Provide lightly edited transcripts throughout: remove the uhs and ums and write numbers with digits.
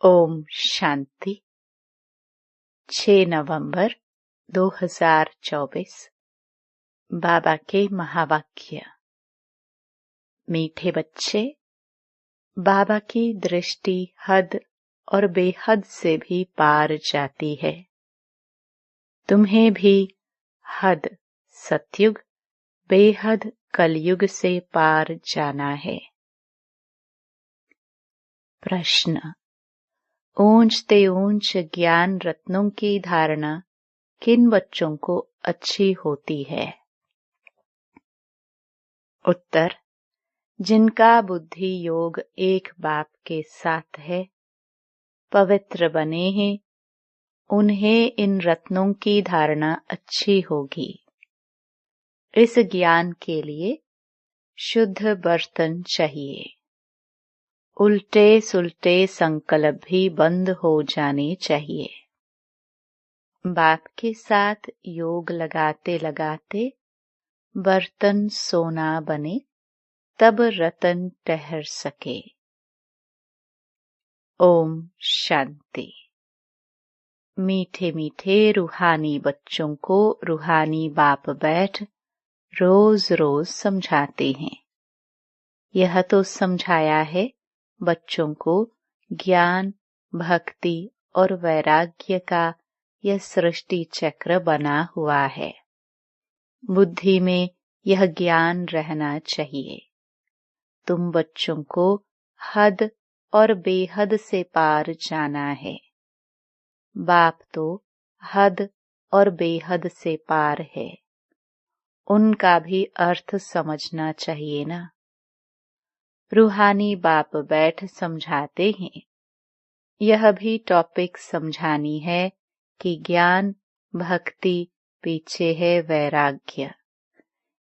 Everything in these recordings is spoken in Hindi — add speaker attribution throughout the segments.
Speaker 1: ओम शांति। 6 नवंबर 2024। बाबा के महावाक्य। मीठे बच्चे, बाबा की दृष्टि हद और बेहद से भी पार जाती है। तुम्हें भी हद सतयुग, बेहद कलयुग से पार जाना है। प्रश्न: ऊंचते ऊंच ज्ञान रत्नों की धारणा किन बच्चों को अच्छी होती है? उत्तर: जिनका बुद्धि योग एक बाप के साथ है, पवित्र बने हैं, उन्हें इन रत्नों की धारणा अच्छी होगी। इस ज्ञान के लिए शुद्ध बर्तन चाहिए। उल्टे सुलटे संकल्प भी बंद हो जाने चाहिए। बाप के साथ योग लगाते लगाते बर्तन सोना बने, तब रतन ठहर सके। ओम शांति। मीठे मीठे रूहानी बच्चों को रूहानी बाप बैठ रोज रोज समझाते हैं। यह तो समझाया है बच्चों को ज्ञान, भक्ति और वैराग्य का यह सृष्टि चक्र बना हुआ है। बुद्धि में यह ज्ञान रहना चाहिए। तुम बच्चों को हद और बेहद से पार जाना है। बाप तो हद और बेहद से पार है। उनका भी अर्थ समझना चाहिए ना। रूहानी बाप बैठ समझाते हैं। यह भी टॉपिक समझानी है कि ज्ञान, भक्ति पीछे है वैराग्य।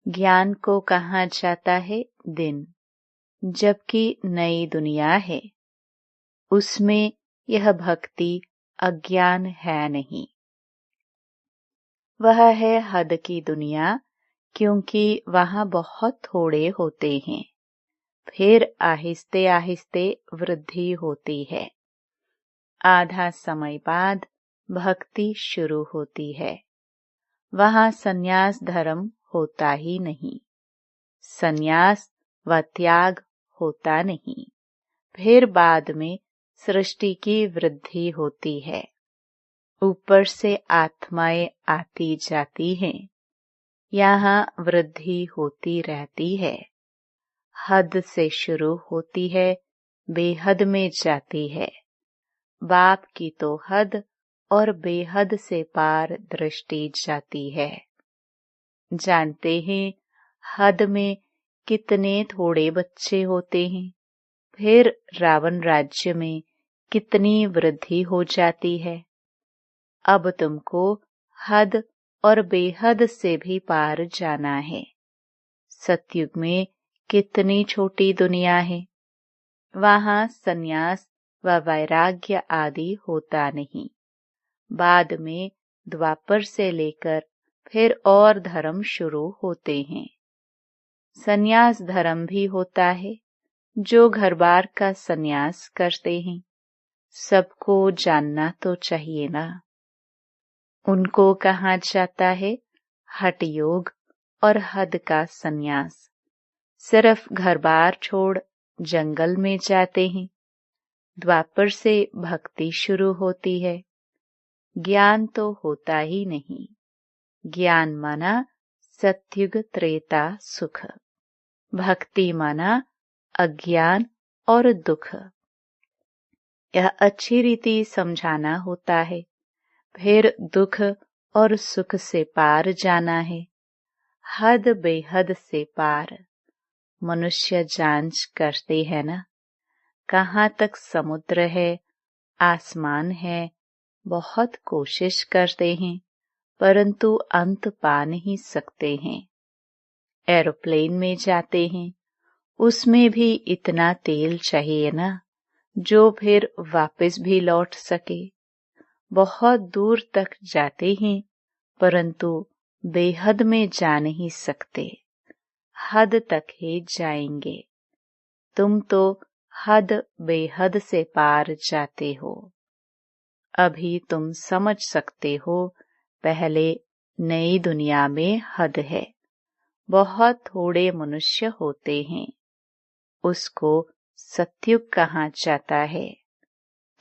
Speaker 1: ज्ञान को कहा जाता है दिन, जबकि नई दुनिया है, उसमें यह भक्ति अज्ञान है नहीं। वह है हद की दुनिया, क्योंकि वहाँ बहुत थोड़े होते हैं। फिर आहिस्ते आहिस्ते वृद्धि होती है। आधा समय बाद भक्ति शुरू होती है। वहाँ संन्यास धर्म होता ही नहीं। संन्यास व त्याग होता नहीं। फिर बाद में सृष्टि की वृद्धि होती है। ऊपर से आत्माएं आती जाती हैं। यहाँ वृद्धि होती रहती है। हद से शुरू होती है, बेहद में जाती है। बाप की तो हद और बेहद से पार दृष्टि जाती है। जानते हैं हद में कितने थोड़े बच्चे होते हैं। फिर रावण राज्य में कितनी वृद्धि हो जाती है। अब तुमको हद और बेहद से भी पार जाना है। सतयुग में कितनी छोटी दुनिया है। वहाँ संन्यास व वैराग्य आदि होता नहीं। बाद में द्वापर से लेकर फिर और धर्म शुरू होते हैं। संन्यास धर्म भी होता है, जो घर बार का संन्यास करते हैं। सबको जानना तो चाहिए ना। उनको कहा जाता है हठ योग और हद का संन्यास। सिर्फ घर बार छोड़ जंगल में जाते हैं। द्वापर से भक्ति शुरू होती है। ज्ञान तो होता ही नहीं। ज्ञान माना सतयुग त्रेता सुख। भक्ति माना अज्ञान और दुख। यह अच्छी रीति समझाना होता है। फिर दुख और सुख से पार जाना है। हद बेहद से पार। मनुष्य जांच करते हैं ना, कहाँ तक समुद्र है, आसमान है। बहुत कोशिश करते हैं, परंतु अंत पा नहीं सकते हैं। एरोप्लेन में जाते हैं, उसमें भी इतना तेल चाहिए ना, जो फिर वापस भी लौट सके। बहुत दूर तक जाते हैं, परंतु बेहद में जा नहीं सकते। हद तक ही जाएंगे। तुम तो हद बेहद से पार जाते हो। अभी तुम समझ सकते हो, पहले नई दुनिया में हद है, बहुत थोड़े मनुष्य होते हैं, उसको सतयुग कहा जाता है।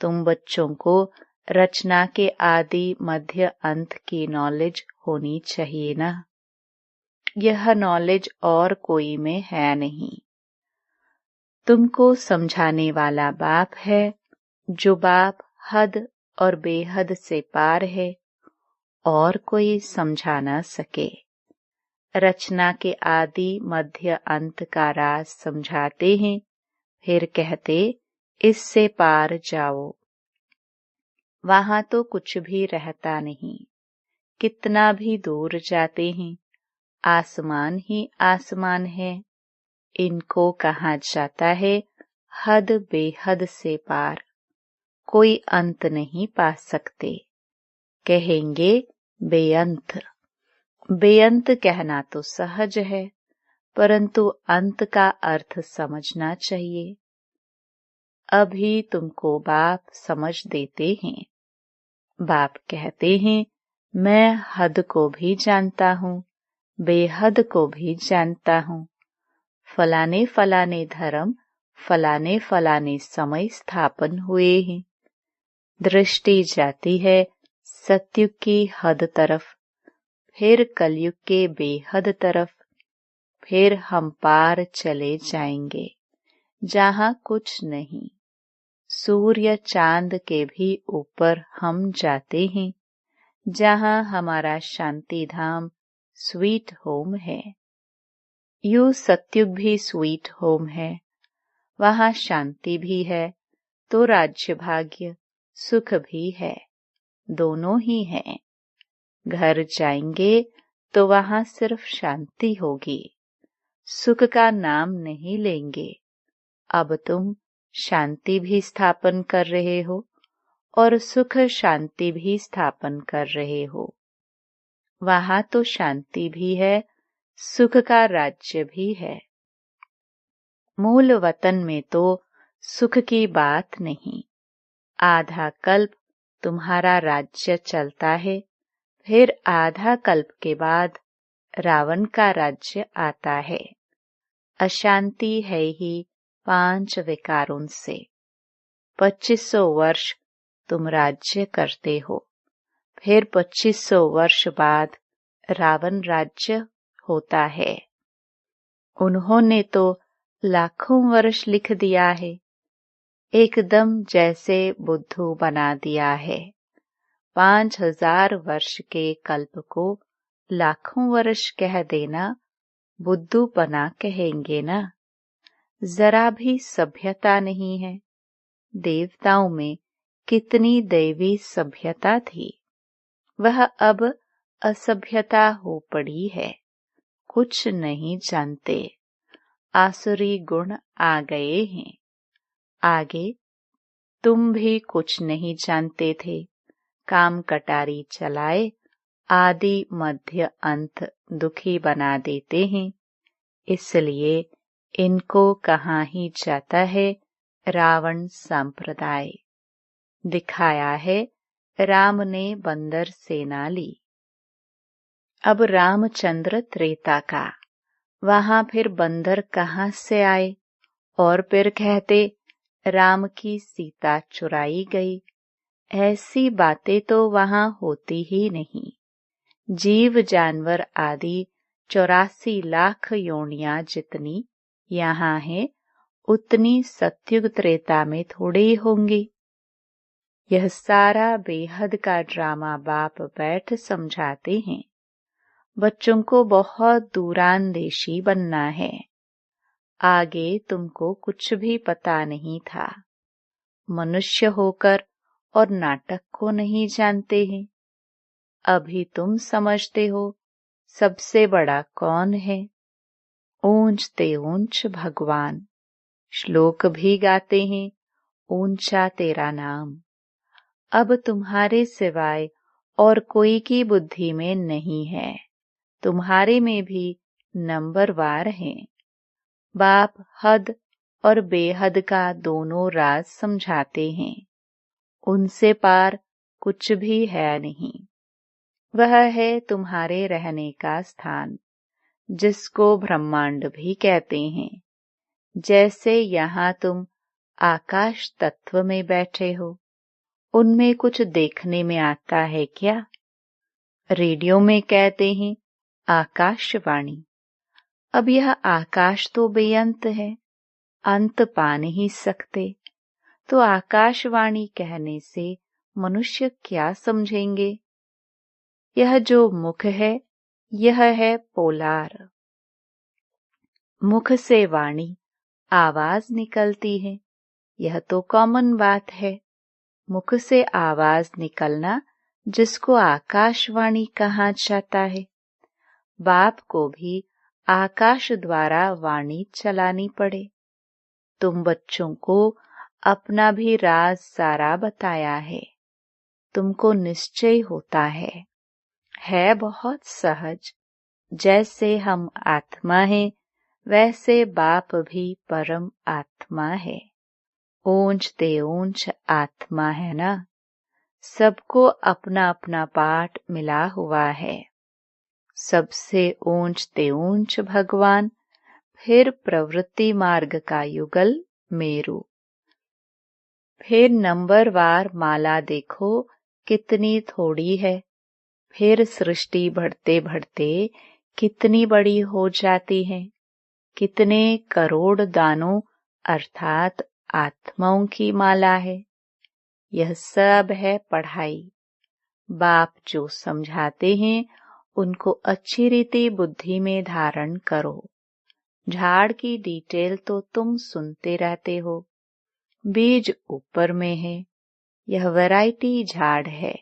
Speaker 1: तुम बच्चों को रचना के आदि मध्य अंत की नॉलेज होनी चाहिए ना। यह नॉलेज और कोई में है नहीं। तुमको समझाने वाला बाप है, जो बाप हद और बेहद से पार है, और कोई समझा न सके। रचना के आदि मध्य अंत का राज समझाते हैं, फिर कहते इससे पार जाओ। वहां तो कुछ भी रहता नहीं, कितना भी दूर जाते हैं, आसमान ही आसमान है। इनको कहा जाता है हद बेहद से पार, कोई अंत नहीं पा सकते। कहेंगे बेअंत। बेअंत कहना तो सहज है, परंतु अंत का अर्थ समझना चाहिए। अभी तुमको बाप समझ देते हैं। बाप कहते हैं, मैं हद को भी जानता हूँ, बेहद को भी जानता हूँ। फलाने फलाने धर्म फलाने फलाने समय स्थापन हुए हैं। दृष्टि जाती है सत्युग की हद तरफ, फिर कलयुग के बेहद तरफ, फिर हम पार चले जाएंगे जहाँ कुछ नहीं। सूर्य चांद के भी ऊपर हम जाते हैं, जहाँ हमारा शांति धाम स्वीट होम है। यू सत्युग भी स्वीट होम है, वहाँ शांति भी है, तो राज्य भाग्य सुख भी है, दोनों ही हैं। घर जाएंगे तो वहाँ सिर्फ शांति होगी, सुख का नाम नहीं लेंगे। अब तुम शांति भी स्थापन कर रहे हो और सुख शांति भी स्थापन कर रहे हो। वहाँ तो शांति भी है, सुख का राज्य भी है। मूल वतन में तो सुख की बात नहीं। आधा कल्प तुम्हारा राज्य चलता है, फिर आधा कल्प के बाद रावण का राज्य आता है। अशांति है ही 5 विकारों से। 2500 वर्ष तुम राज्य करते हो, फिर 2500 वर्ष बाद रावण राज्य होता है। उन्होंने तो लाखों वर्ष लिख दिया है, एकदम जैसे बुद्धू बना दिया है। 5000 वर्ष के कल्प को लाखों वर्ष कह देना बुद्धूपना कहेंगे ना। जरा भी सभ्यता नहीं है। देवताओं में कितनी दैवी सभ्यता थी, वह अब असभ्यता हो पड़ी है। कुछ नहीं जानते, आसुरी गुण आ गए हैं। आगे तुम भी कुछ नहीं जानते थे, काम कटारी चलाए आदि मध्य अंत दुखी बना देते हैं। इसलिए इनको कहा ही जाता है रावण संप्रदाय। दिखाया है राम ने बंदर सेना ली। अब रामचंद्र त्रेता का, वहां फिर बंदर कहाँ से आए? और फिर कहते राम की सीता चुराई गई। ऐसी बातें तो वहां होती ही नहीं। जीव जानवर आदि 84 लाख योनियां जितनी यहाँ है, उतनी सत्युग त्रेता में थोड़ी होंगी। यह सारा बेहद का ड्रामा बाप बैठ समझाते हैं। बच्चों को बहुत दूरांदेशी बनना है। आगे तुमको कुछ भी पता नहीं था। मनुष्य होकर और नाटक को नहीं जानते हैं। अभी तुम समझते हो सबसे बड़ा कौन है? ऊंचते ऊंच भगवान। श्लोक भी गाते हैं, ऊंचा तेरा नाम। अब तुम्हारे सिवाय और कोई की बुद्धि में नहीं है, तुम्हारे में भी नंबरवार हैं। बाप हद और बेहद का दोनों राज समझाते हैं। उनसे पार कुछ भी है नहीं। वह है तुम्हारे रहने का स्थान, जिसको ब्रह्मांड भी कहते हैं। जैसे यहाँ तुम आकाश तत्व में बैठे हो, उनमें कुछ देखने में आता है क्या? रेडियो में कहते हैं आकाशवाणी। अब यह आकाश तो बेअंत है, अंत पा नहीं सकते, तो आकाशवाणी कहने से मनुष्य क्या समझेंगे? यह जो मुख है, यह है पोलार। मुख से वाणी, आवाज निकलती है, यह तो कॉमन बात है। मुख से आवाज निकलना, जिसको आकाशवाणी कहा जाता है। बाप को भी आकाश द्वारा वाणी चलानी पड़े। तुम बच्चों को अपना भी राज सारा बताया है। तुमको निश्चय होता है बहुत सहज। जैसे हम आत्मा हैं, वैसे बाप भी परम आत्मा है। ऊंच ते ऊंच आत्मा है ना। सबको अपना अपना पाठ मिला हुआ है। सबसे ऊंच ते ऊंच भगवान, फिर प्रवृत्ति मार्ग का युगल मेरू। फिर नंबरवार माला देखो कितनी थोड़ी है, फिर सृष्टि बढ़ते बढ़ते कितनी बड़ी हो जाती है। कितने करोड़ दानों अर्थात आत्माओं की माला है। यह सब है पढ़ाई। बाप जो समझाते हैं, उनको अच्छी रीति बुद्धि में धारण करो। झाड़ की डिटेल तो तुम सुनते रहते हो। बीज ऊपर में है। यह वैरायटी झाड़ है।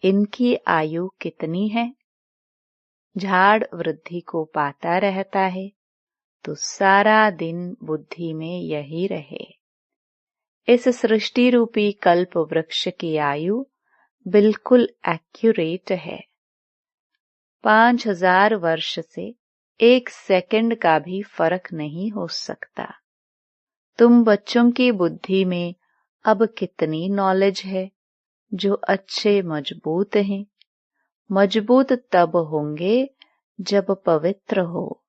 Speaker 1: इनकी आयु कितनी है? झाड़ वृद्धि को पाता रहता है, तो सारा दिन बुद्धि में यही रहे। इस सृष्टि रूपी कल्प वृक्ष की आयु बिल्कुल एक्यूरेट है। 5000 वर्ष से 1 सेकंड का भी फर्क नहीं हो सकता। तुम बच्चों की बुद्धि में अब कितनी नॉलेज है, जो अच्छे मजबूत हैं। मजबूत तब होंगे जब पवित्र हो।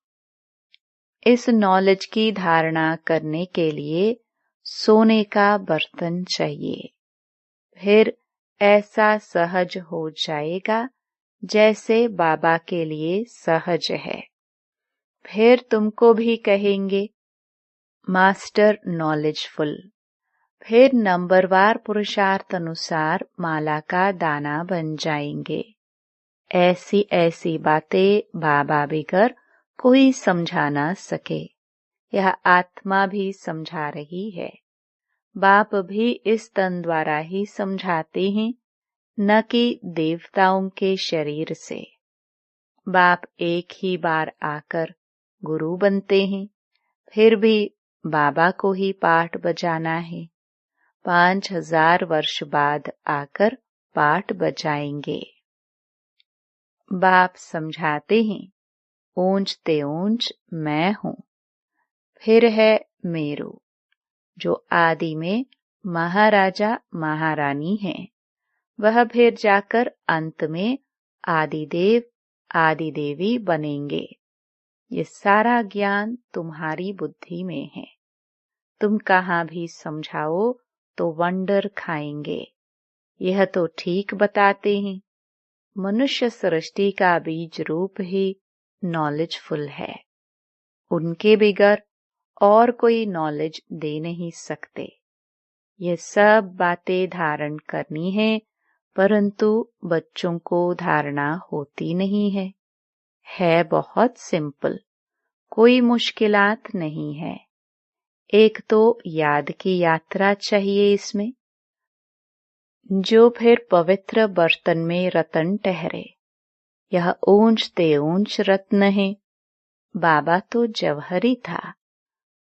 Speaker 1: इस नॉलेज की धारणा करने के लिए सोने का बर्तन चाहिए। फिर ऐसा सहज हो जाएगा जैसे बाबा के लिए सहज है। फिर तुमको भी कहेंगे मास्टर नॉलेजफुल। फिर नंबरवार पुरुषार्थ अनुसार माला का दाना बन जाएंगे। ऐसी ऐसी बातें बाबा बिगर कोई समझा ना सके। यह आत्मा भी समझा रही है। बाप भी इस तन द्वारा ही समझाते हैं, न कि देवताओं के शरीर से। बाप एक ही बार आकर गुरु बनते हैं, फिर भी बाबा को ही पाठ बजाना है। 5000 वर्ष बाद आकर पाठ बजाएंगे। बाप समझाते हैं ऊंच ते ऊंच मैं हूँ। फिर है मेरू, जो आदि में महाराजा महारानी है। वह फिर जाकर अंत में आदिदेव आदिदेवी बनेंगे। ये सारा ज्ञान तुम्हारी बुद्धि में है। तुम कहाँ भी समझाओ तो वंडर खाएंगे। यह तो ठीक बताते हैं। मनुष्य सृष्टि का बीज रूप ही नॉलेजफुल है। उनके बिगर और कोई नॉलेज दे नहीं सकते। ये सब बातें धारण करनी है, परंतु बच्चों को धारणा होती नहीं है। है बहुत सिंपल, कोई मुश्किलात नहीं है। एक तो याद की यात्रा चाहिए इसमें, जो फिर पवित्र बर्तन में रतन ठहरे। यह ऊंच ते ऊंच रत्न है। बाबा तो जवहरी था।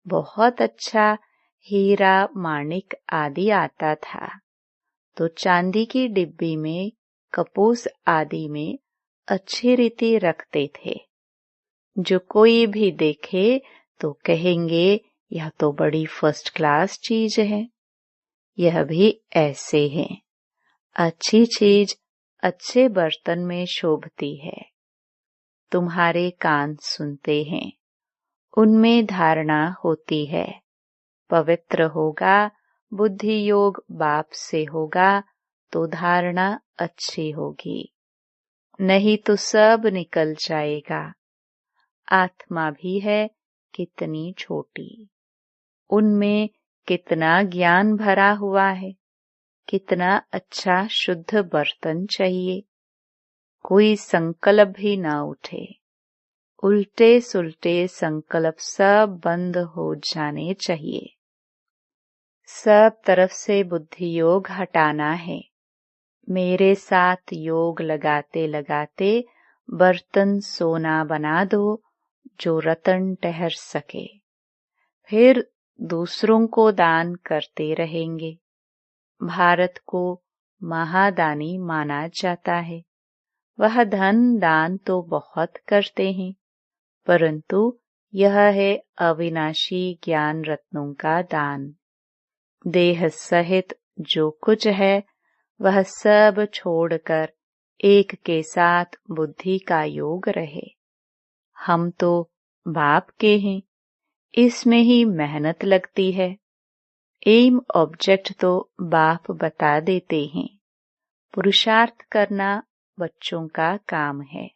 Speaker 1: बहुत अच्छा हीरा माणिक आदि आता था, तो चांदी की डिब्बी में कपूस आदि में अच्छी रीति रखते थे। जो कोई भी देखे तो कहेंगे यह तो बड़ी फर्स्ट क्लास चीज है। यह भी ऐसे है। अच्छी चीज अच्छे बर्तन में शोभती है। तुम्हारे कान सुनते हैं, उनमें धारणा होती है। पवित्र होगा, बुद्धि योग बाप से होगा तो धारणा अच्छी होगी, नहीं तो सब निकल जाएगा। आत्मा भी है कितनी छोटी, उनमें कितना ज्ञान भरा हुआ है। कितना अच्छा शुद्ध बर्तन चाहिए। कोई संकल्प भी ना उठे। उल्टे सुल्टे संकल्प सब बंद हो जाने चाहिए। सब तरफ से बुद्धि योग हटाना है। मेरे साथ योग लगाते लगाते बर्तन सोना बना दो, जो रतन ठहर सके। फिर दूसरों को दान करते रहेंगे। भारत को महादानी माना जाता है। वह धन दान तो बहुत करते हैं, परंतु यह है अविनाशी ज्ञान रत्नों का दान। देह सहित जो कुछ है वह सब छोड़कर एक के साथ बुद्धि का योग रहे। हम तो बाप के हैं, इसमें ही मेहनत लगती है। एम ऑब्जेक्ट तो बाप बता देते हैं। पुरुषार्थ करना बच्चों का काम है।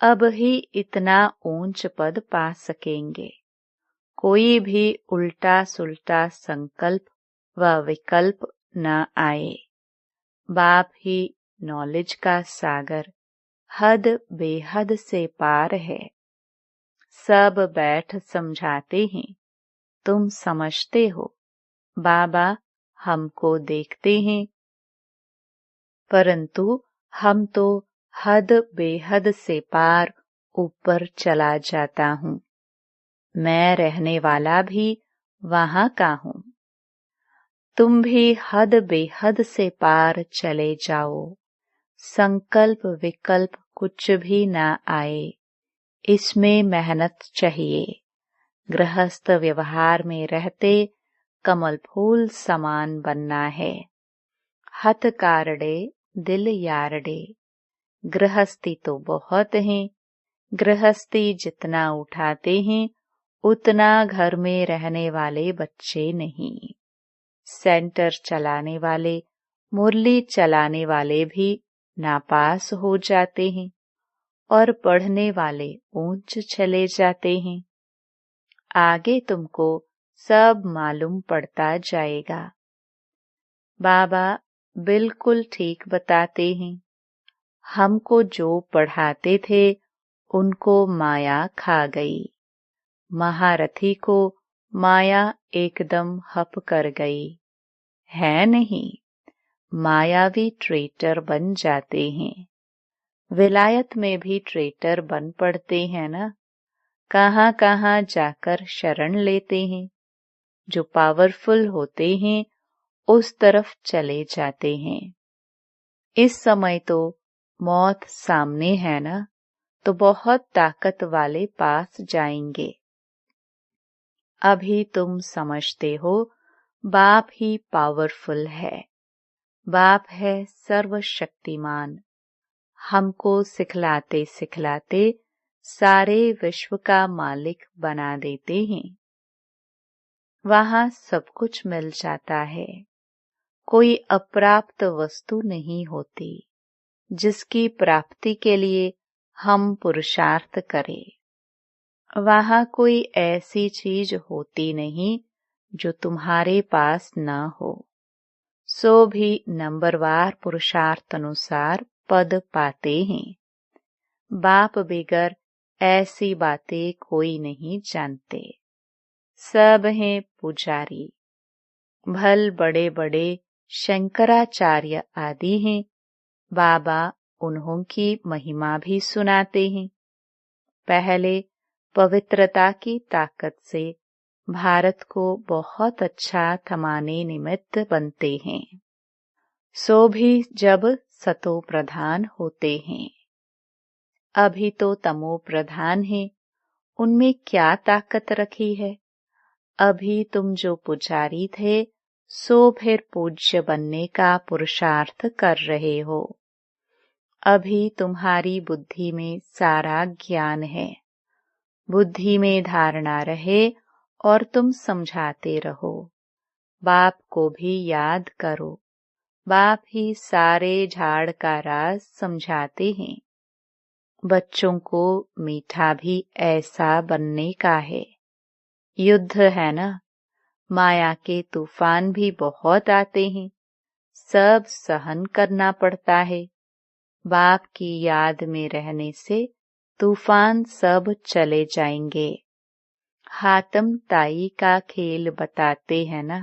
Speaker 1: अब ही इतना ऊंच पद पा सकेंगे। कोई भी उल्टा सुल्टा संकल्प व विकल्प न आए। बाप ही नॉलेज का सागर हद बेहद से पार है। सब बैठ समझाते हैं, तुम समझते हो। बाबा हमको देखते हैं, परंतु हम तो हद बेहद से पार ऊपर चला जाता हूँ। मैं रहने वाला भी वहाँ का हूँ। तुम भी हद बेहद से पार चले जाओ। संकल्प विकल्प कुछ भी ना आए, इसमें मेहनत चाहिए। गृहस्थ व्यवहार में रहते कमल फूल समान बनना है। हथ कारडे दिल यारडे। गृहस्थी तो बहुत हैं। गृहस्थी जितना उठाते हैं उतना घर में रहने वाले बच्चे नहीं। सेंटर चलाने वाले, मुरली चलाने वाले भी नापास हो जाते हैं और पढ़ने वाले ऊंच चले जाते हैं। आगे तुमको सब मालूम पड़ता जाएगा। बाबा बिल्कुल ठीक बताते हैं। हमको जो पढ़ाते थे उनको माया खा गई। महारथी को माया एकदम हप कर गई है नहीं। मायावी ट्रेटर बन जाते हैं। विलायत में भी ट्रेटर बन पड़ते हैं ना। कहाँ कहाँ जाकर शरण लेते हैं। जो पावरफुल होते हैं उस तरफ चले जाते हैं। इस समय तो मौत सामने है ना, तो बहुत ताकत वाले पास जाएंगे। अभी तुम समझते हो बाप ही पावरफुल है। बाप है सर्वशक्तिमान। हमको सिखलाते सिखलाते सारे विश्व का मालिक बना देते हैं। वहाँ सब कुछ मिल जाता है। कोई अप्राप्त वस्तु नहीं होती जिसकी प्राप्ति के लिए हम पुरुषार्थ करें। वहाँ कोई ऐसी चीज होती नहीं जो तुम्हारे पास न हो। सो भी नंबरवार पुरुषार्थ अनुसार पद पाते हैं। बाप बिगर ऐसी बातें कोई नहीं जानते। सब हैं पुजारी। भल बड़े बड़े शंकराचार्य आदि हैं। बाबा उन्हों की महिमा भी सुनाते हैं। पहले पवित्रता की ताकत से भारत को बहुत अच्छा थमाने निमित्त बनते हैं। सो भी जब सतो प्रधान होते हैं। अभी तो तमो प्रधान है। उनमें क्या ताकत रखी है? अभी तुम जो पुजारी थे सो फिर पूज्य बनने का पुरुषार्थ कर रहे हो। अभी तुम्हारी बुद्धि में सारा ज्ञान है। बुद्धि में धारणा रहे और तुम समझाते रहो। बाप को भी याद करो। बाप ही सारे झाड़ का राज समझाते हैं। बच्चों को मीठा भी ऐसा बनने का है। युद्ध है ना, माया के तूफान भी बहुत आते हैं, सब सहन करना पड़ता है। बाप की याद में रहने से तूफान सब चले जाएंगे। हातम ताई का खेल बताते हैं ना,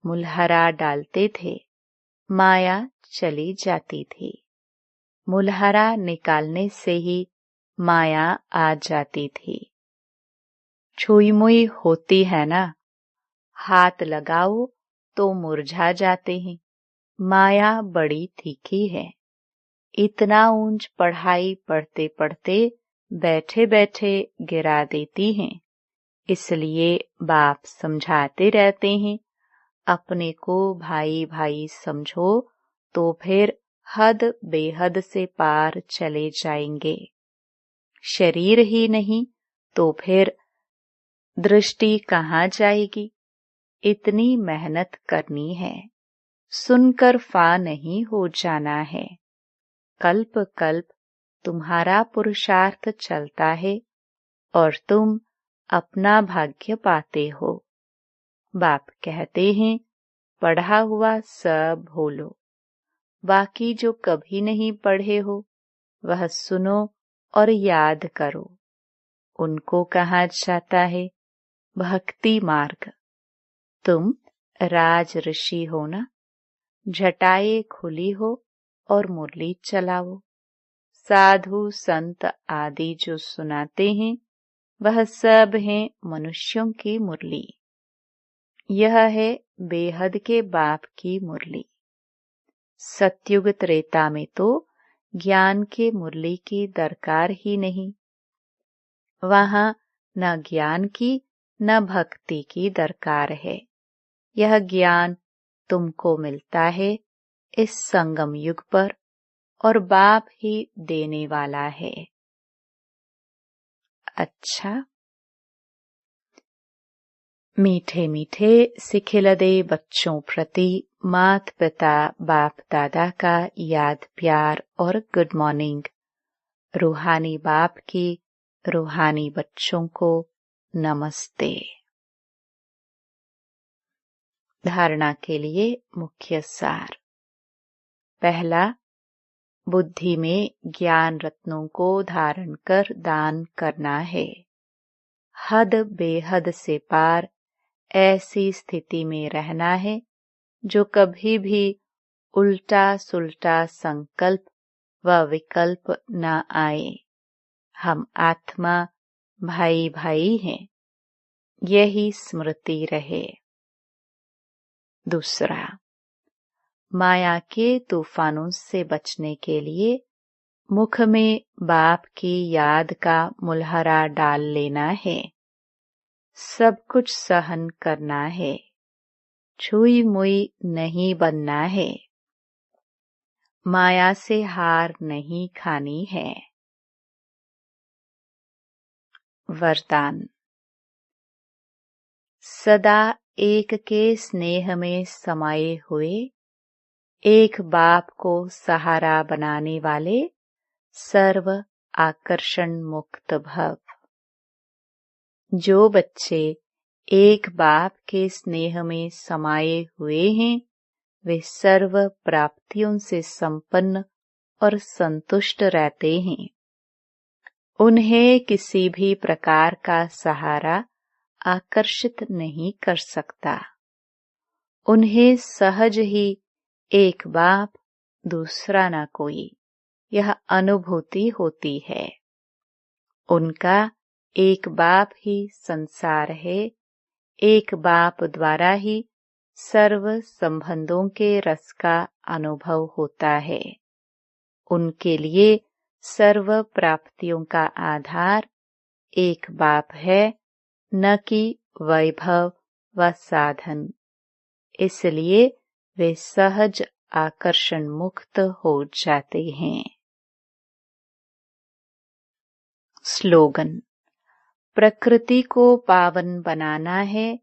Speaker 1: मुलहरा डालते थे, माया चली जाती थी। मुलहरा निकालने से ही माया आ जाती थी। छुई मुई होती है ना, हाथ लगाओ तो मुरझा जाते हैं। माया बड़ी तीखी है। इतना ऊंच पढ़ाई पढ़ते पढ़ते बैठे बैठे गिरा देती हैं। इसलिए बाप समझाते रहते हैं, अपने को भाई भाई समझो तो फिर हद बेहद से पार चले जाएंगे। शरीर ही नहीं तो फिर दृष्टि कहाँ जाएगी। इतनी मेहनत करनी है, सुनकर फा नहीं हो जाना है। कल्प कल्प तुम्हारा पुरुषार्थ चलता है और तुम अपना भाग्य पाते हो। बाप कहते हैं, पढ़ा हुआ सब भूलो, बाकी जो कभी नहीं पढ़े हो वह सुनो और याद करो। उनको कहा जाता है भक्ति मार्ग। तुम राज ऋषि हो ना, जटाएं खुली हो और मुरली चलाओ। साधु संत आदि जो सुनाते हैं वह सब हैं मनुष्यों की मुरली। यह है बेहद के बाप की मुरली। सतयुग त्रेता में तो ज्ञान के मुरली की दरकार ही नहीं। वहां न ज्ञान की न भक्ति की दरकार है। यह ज्ञान तुमको मिलता है इस संगम युग पर और बाप ही देने वाला है। अच्छा, मीठे मीठे सिखिलदे बच्चों प्रति मात पिता बाप दादा का याद प्यार और गुड मॉर्निंग। रूहानी बाप की रूहानी बच्चों को नमस्ते। धारणा के लिए मुख्य सार। पहला, बुद्धि में ज्ञान रत्नों को धारण कर दान करना है। हद बेहद से पार ऐसी स्थिति में रहना है जो कभी भी उल्टा सुल्टा संकल्प व विकल्प न आए। हम आत्मा भाई भाई हैं, यही स्मृति रहे। दूसरा, माया के तूफानों से बचने के लिए मुख में बाप की याद का मुलहरा डाल लेना है। सब कुछ सहन करना है, छुई मुई नहीं बनना है। माया से हार नहीं खानी है। वरदान। सदा एक के स्नेह में समाये हुए, एक बाप को सहारा बनाने वाले सर्व आकर्षण मुक्त भव। जो बच्चे एक बाप के स्नेह में समाये हुए हैं, वे सर्व प्राप्तियों से संपन्न और संतुष्ट रहते हैं। उन्हें किसी भी प्रकार का सहारा आकर्षित नहीं कर सकता। उन्हें सहज ही एक बाप दूसरा न कोई, यह अनुभूति होती है। उनका एक बाप ही संसार है, एक बाप द्वारा ही सर्व संबंधों के रस का अनुभव होता है। उनके लिए सर्व प्राप्तियों का आधार एक बाप है, न कि वैभव व साधन, इसलिए वे सहज आकर्षण मुक्त हो जाते हैं। स्लोगन: प्रकृति को पावन बनाना है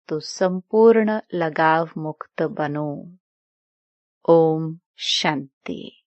Speaker 1: तो संपूर्ण लगाव मुक्त बनो। ओम शांति।